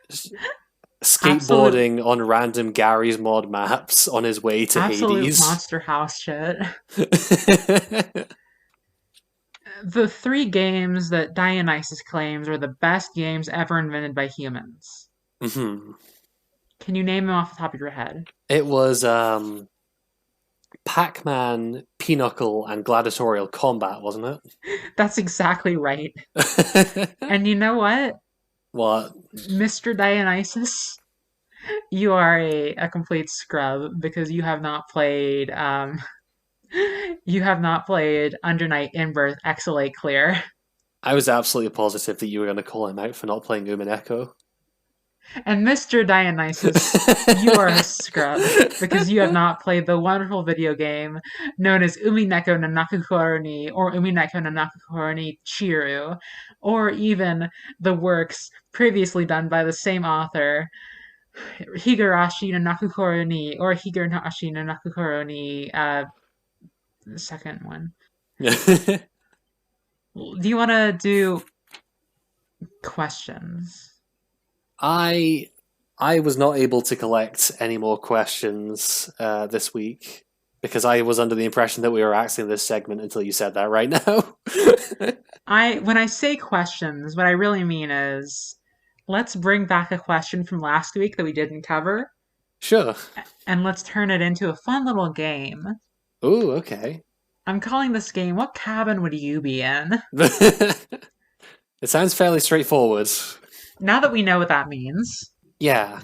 Absolute, skateboarding on random Gary's mod maps on his way to absolute Hades. monster house shit. The three games that Dionysus claims are the best games ever invented by humans. Mhm. Can you name them off the top of your head? It was Pac-Man, Pinochle, and Gladiatorial Combat, wasn't That's exactly right. it? And you know what, What? Mr. Dionysus? You are a complete scrub because you have not played Under Night in Birth Exhalate Clear. I was absolutely positive that you were going to call him out for not playing Umineko. And Mr. Dionysus, you are a scrub because you have not played the wonderful video game known as Umineko no Nakukoro ni or Umineko no Nakukoro ni Chiru, or even the works previously done by the same author, Higurashi no Nakukoro ni or Higurashi no Nakukoro ni, the second one. Do you want to do questions? I I was not able to collect any more questions this week because I was under the impression that we were asking this segment until you said that right now. When I say questions, what I really mean is let's bring back a question from last week that we didn't cover Sure. and let's turn it into a fun little game. Ooh, okay. I'm calling this game What Cabin Would You Be In? It sounds fairly straightforward. Now that we know what that means. Yeah,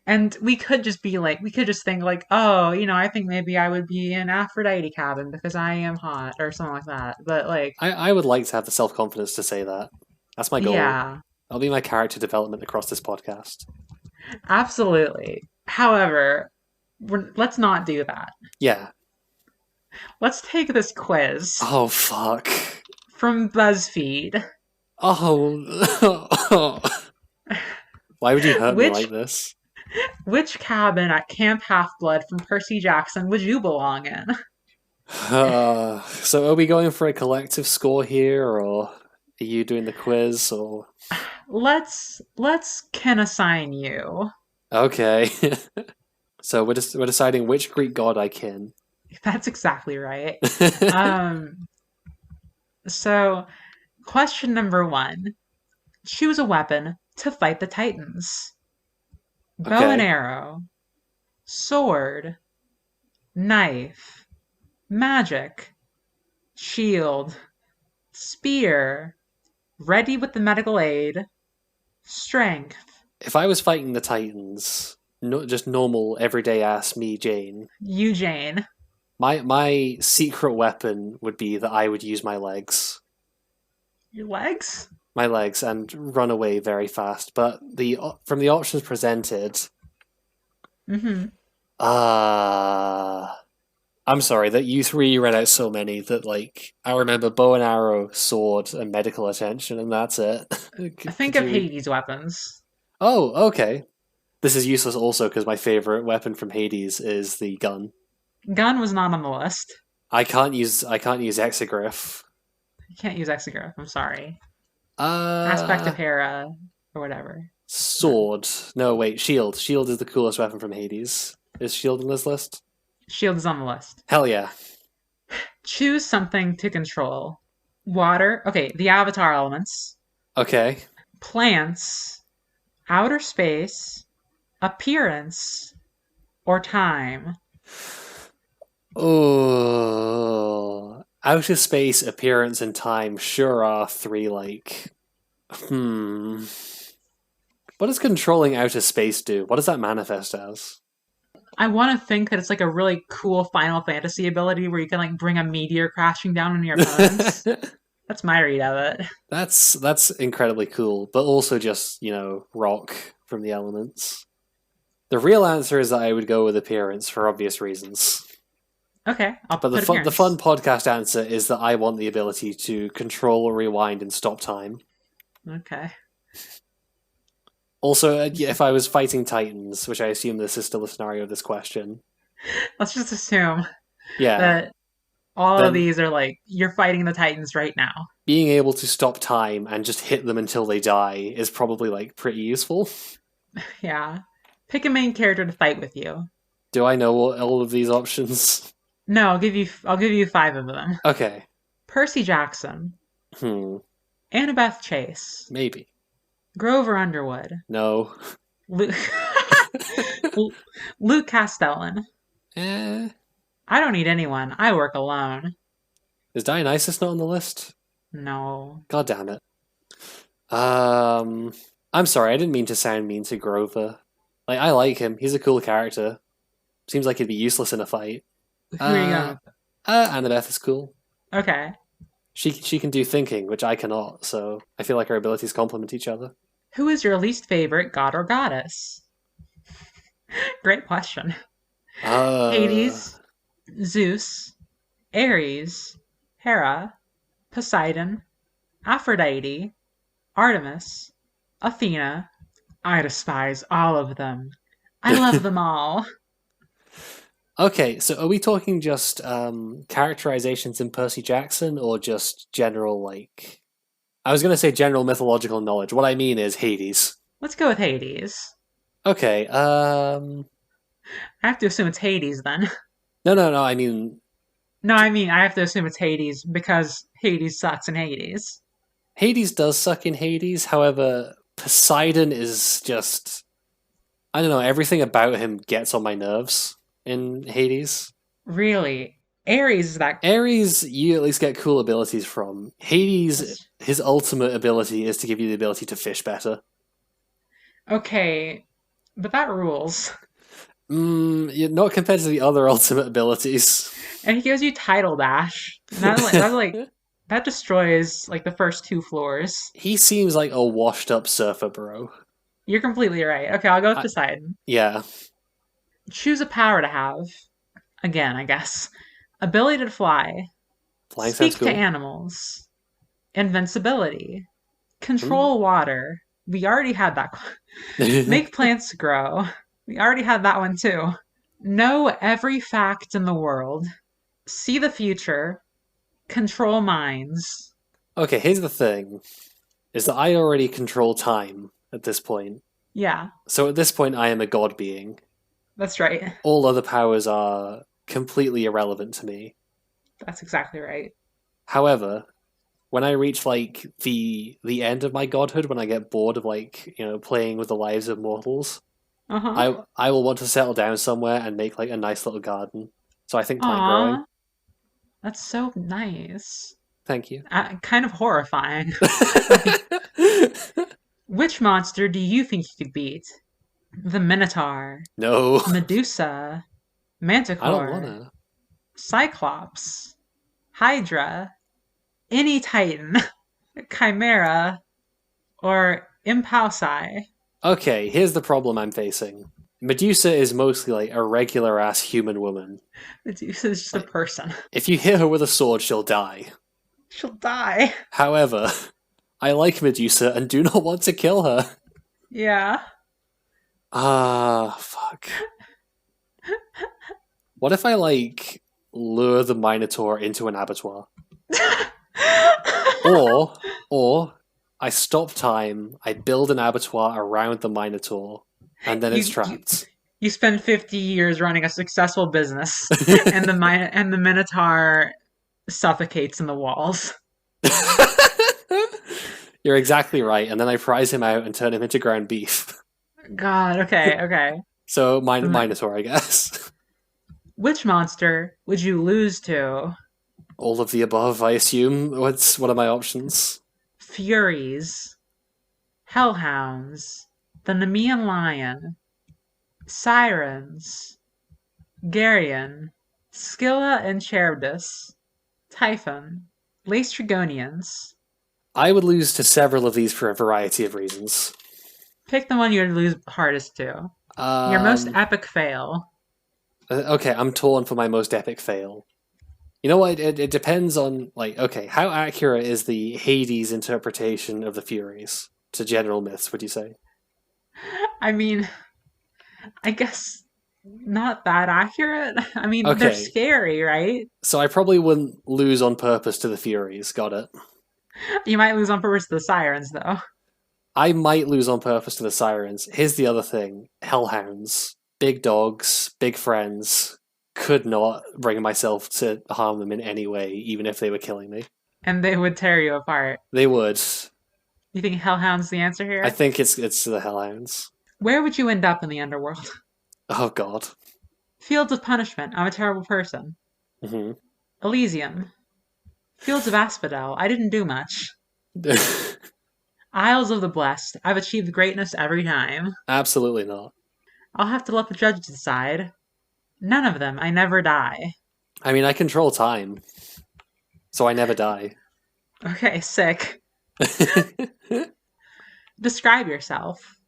And we could just think like, oh, I think maybe I would be in Aphrodite cabin because I am hot or something like that. But like, I would like to have the self confidence to say that. That's my goal. yeah, That'll be my character development across this podcast. absolutely. However, let's not do that. Yeah. Let's take this quiz Oh, fuck. from BuzzFeed. Oh. Why would you hurt me Which like this? which cabin at Camp Half Blood from Percy Jackson would you belong in? So are we going for a collective score here, or are you doing the quiz, or... Let's can assign you. Okay. So we're deciding which Greek god I kin. That's exactly right. Um, so question number one: choose a weapon to fight the Titans. Bow and Okay. arrow, sword, knife, magic, shield, spear, ready with the medical aid, strength, If I was fighting the Titans, no, just normal, everyday ass me, Jane, Eugene. my secret weapon would be that I would use my legs. Your legs? My legs and run away very fast. But from the options presented, Mm-hmm. uh I'm sorry that you three read out so many that like I remember bow and arrow, sword, and medical attention, and that's it. Think Could of you? Hades' weapons. Oh, okay. This is useless also because my favorite weapon from Hades is the gun. Gun was not on the list. I can't use hexagriff. You can't use Exegriff. I'm sorry. Aspect of Uh Hera or whatever. sword. No, wait, shield. Shield is the coolest weapon from Hades. Is shield in this list? Shield is on the list. Hell yeah. Choose something to control. Water. Okay, the Avatar elements. Okay. Plants. Outer space. Appearance. Or time. Oh, outer space, appearance, and time sure are three like. What does controlling outer space do? What does that manifest as? I want to think that it's like a really cool Final Fantasy ability where you can like bring a meteor crashing down on your opponents. That's my read of it. That's incredibly cool, but also just, rock from the elements. The real answer is that I would go with appearance for obvious reasons. Okay, I'll But put the fun appearance. podcast answer is that I want the ability to control, rewind, and stop time. Okay. Also, if I was fighting Titans, which I assume this is still the scenario of this question, Let's just assume yeah, that all of then these are like you're fighting the Titans right now. being able to stop time and just hit them until they die is probably like pretty useful. Yeah. Pick a main character to fight with you. Do I know all of these options? No, I'll give you five of them. Okay. Percy Jackson, Hmm. Annabeth Chase, Maybe. Grover Underwood, No. Luke, Luke Castellan. eh. I don't need anyone. I work alone. Is Dionysus not on the list? No. God damn it. Um. I'm sorry, I didn't mean to sound mean to Grover. Like, I like him. He's a cool character. Seems like he'd be useless in a fight. Who are you Uh, going? Annabeth is cool. Okay. She can do thinking, which I cannot, so I feel like our abilities complement each other. Who is your least favorite god or goddess? Great question. Uh, Hades, Zeus, Ares, Hera, Poseidon, Aphrodite, Artemis, Athena. I despise all of them. I love them all. okay, so are we talking just characterizations in Percy Jackson or just general, like. I was going to say general mythological knowledge. What I mean is Hades. Let's go with Hades. Okay, I have to assume it's Hades then. no, I mean, No, I mean, I have to assume it's Hades because Hades sucks in Hades. Hades does suck in Hades, however, Poseidon is just. I don't know, everything about him gets on my nerves in Hades. Really? Ares is that. Ares, you at least get cool abilities from. Hades, That's, his ultimate ability is to give you the ability to fish better. okay, but that rules. Not compared to the other ultimate abilities. And he gives you Tidal Dash. That destroys like the first two floors. He seems like a washed up surfer bro. You're completely right. Okay, I'll go with I, Poseidon. yeah, Choose a power to have. Again, I guess. Ability to fly. flying sounds Speak to cool. animals. Invincibility. Hmm. Control water. We already had that. Make plants grow. We already had that one too. Know every fact in the world. See the future. Control minds. Okay, here's the thing: is that I already control time at this point. Yeah, So at this point, I am a god being. that's right. All other powers are completely irrelevant to me. That's exactly right. However, when I reach like the end of my godhood, when I get bored of like playing with the lives of mortals, Uh huh. I will want to settle down somewhere and make like a nice little garden. So I think plant growing. Aw, that's so nice. Thank you. Kind of horrifying. Like, which monster do you think you could beat? The Minotaur, No, Medusa, I don't Manticore, wanna. Cyclops, Hydra, any Titan, Chimera, or Impulsi. Okay, here's the problem I'm facing. Medusa is mostly like a regular ass human woman. Medusa is just a Like, person. if you hit her with a sword, she'll die. She'll die. However, I like Medusa and do not want to kill her. Yeah. Ah, fuck. What if I like lure the Minotaur into an abattoir? Or I stop time, I build an abattoir around the Minotaur, and then it's you, you trapped. you spend 50 years running a successful business, and the Minotaur suffocates in the walls. You're exactly right, and then I prize him out and turn him into ground beef. God. Okay. Okay. So Minotaur, I guess. Which monster would you lose to? All of the above, I assume. What are my options? Furies, Hellhounds, the Nemean Lion, Sirens, Geryon, Scylla and Charybdis, Typhon, Laestrygonians. I would lose to several of these for a variety of reasons. Pick the one you would lose hardest to. Your most Um, epic fail. okay, I'm torn for my most epic fail. You know what? It depends on, like, okay, how accurate is the Hades interpretation of the Furies to general myths, would you say? I mean, I guess not that accurate. I mean, they're Okay, scary, right? so I probably wouldn't lose on purpose to the Furies, got it. You might lose on purpose to the sirens, though. I might lose on purpose to the Sirens. Here's the other thing. Hellhounds. Big dogs, big friends. Could not bring myself to harm them in any way, even if they were killing me. And they would tear you apart. They would. You think Hellhound's the answer I here? think it's the Hellhounds. Where would you end up in the underworld? Oh god. Fields of Punishment. I'm a terrible person. Hmm. Elysium. Fields of Asphodel. I didn't do much. Isles of the Blessed. I've achieved greatness every time. Absolutely not. I'll have to let the judge decide. None of them. I never die. I mean, I control time, so I never die. Okay, sick. Describe yourself.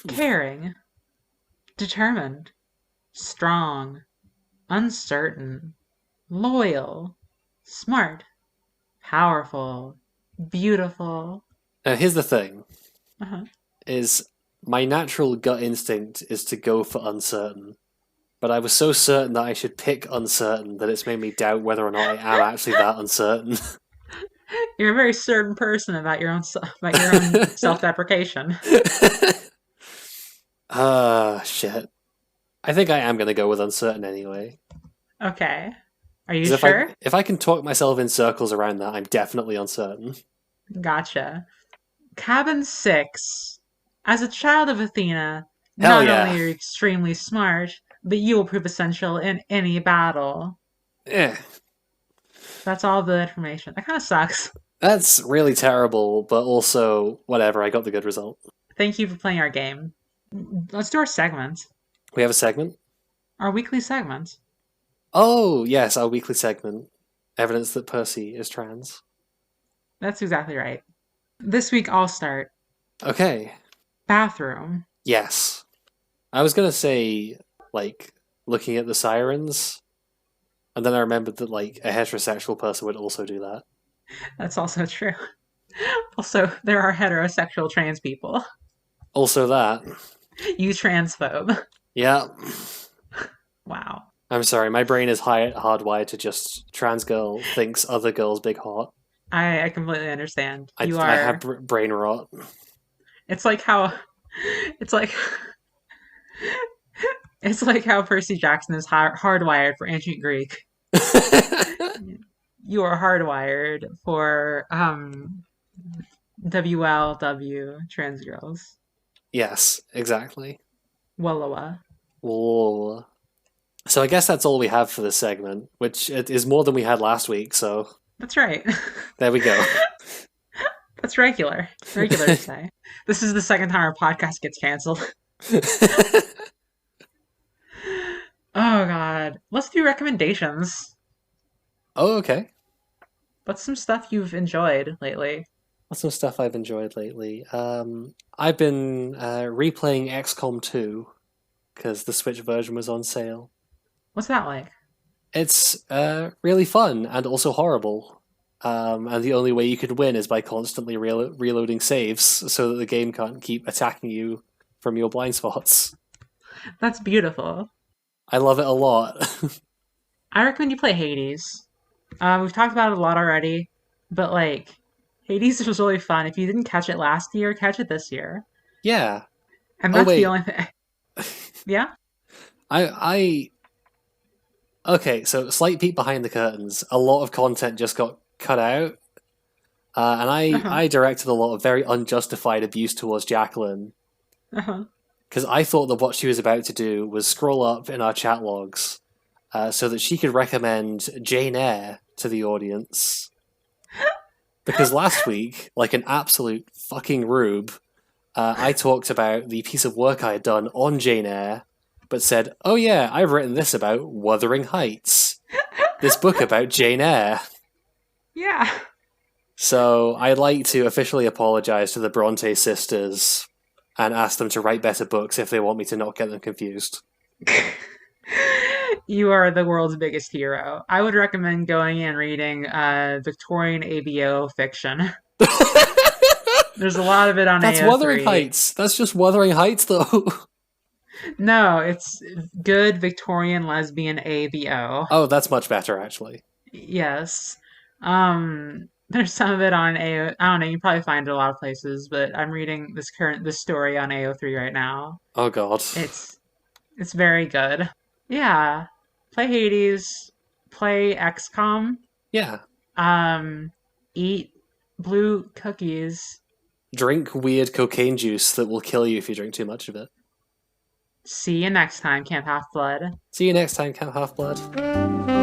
Caring. Determined. Strong. Uncertain. Loyal. Smart. Powerful. Beautiful. Now, here's the thing: Uh-huh. is my natural gut instinct is to go for uncertain. But I was so certain that I should pick uncertain that it's made me doubt whether or not I am actually that uncertain. You're a very certain person about your own self-deprecation. Shit. I think I am going to go with uncertain anyway. Okay. Are you Because sure? if I can talk myself in circles around that, I'm definitely uncertain. Gotcha. Cabin 6. As a child of Athena, Hell not yeah. only are you extremely smart, but you will prove essential in any battle. Eh. That's all the information. That kind of sucks. That's really terrible, but also, whatever, I got the good result. Thank you for playing our game. Let's do our segment. We have a segment? Our weekly segment. Oh, yes, our weekly segment. Evidence that Percy is trans. That's exactly right. This week I'll start. Okay. Bathroom. Yes. I was gonna say, like, looking at the sirens, and then I remembered that, like, a heterosexual person would also do that. That's also true. Also, there are heterosexual trans people. Also that. You transphobe. Yeah. Wow. I'm sorry, my brain is hardwired to just trans girl thinks other girls big hot. I completely understand. I, You I have are. brain rot. It's like how. It's like. It's like how Percy Jackson is hardwired for ancient Greek. You are hardwired for WLW trans girls. Yes, exactly. Wallowa. Whoa. So I guess that's all we have for this segment, which is more than we had last week, so That's right. there we go. That's regular. Regular to say. This is the second time our podcast gets canceled. Oh god. Let's do recommendations. Oh, okay. What's some stuff you've enjoyed lately? What's some stuff I've enjoyed lately? I've been replaying XCOM 2 because the Switch version was on sale. What's that like? It's really fun and also horrible. And the only way you could win is by constantly reloading saves so that the game can't keep attacking you from your blind spots. That's beautiful. I love it a lot. I recommend you play Hades. We've talked about it a lot already, but like, Hades was really fun. If you didn't catch it last year, catch it this year. Yeah. And Oh that's the wait. only thing. Yeah? I okay, so slight peek behind the curtains. A lot of content just got cut out. And Uh-huh. I directed a lot of very unjustified abuse towards Jacqueline Uh-huh. because I thought that what she was about to do was scroll up in our chat logs so that she could recommend Jane Eyre to the audience. Because last week, like an absolute fucking rube, I talked about the piece of work I had done on Jane Eyre, but said, oh yeah, I've written this about Wuthering Heights, this book about Jane Eyre. Yeah. So I'd like to officially apologize to the Bronte sisters and ask them to write better books if they want me to not get them confused. You are the world's biggest hero. I would recommend going and reading Victorian ABO fiction. There's a lot of it on That's Wuthering AO3. Heights. That's just Wuthering Heights, though. No, it's good Victorian lesbian ABO. Oh, that's much better, actually. Yes. There's some of it on AO. I don't know. You probably find it a lot of places, but I'm reading this story on AO3 right now. Oh god. It's it's very good. Yeah. Play Hades. Play XCOM. Yeah. Um, Eat blue cookies. Drink weird cocaine juice that will kill you if you drink too much of it. See you next time, Camp Half Blood. See you next time, Camp Half-Blood.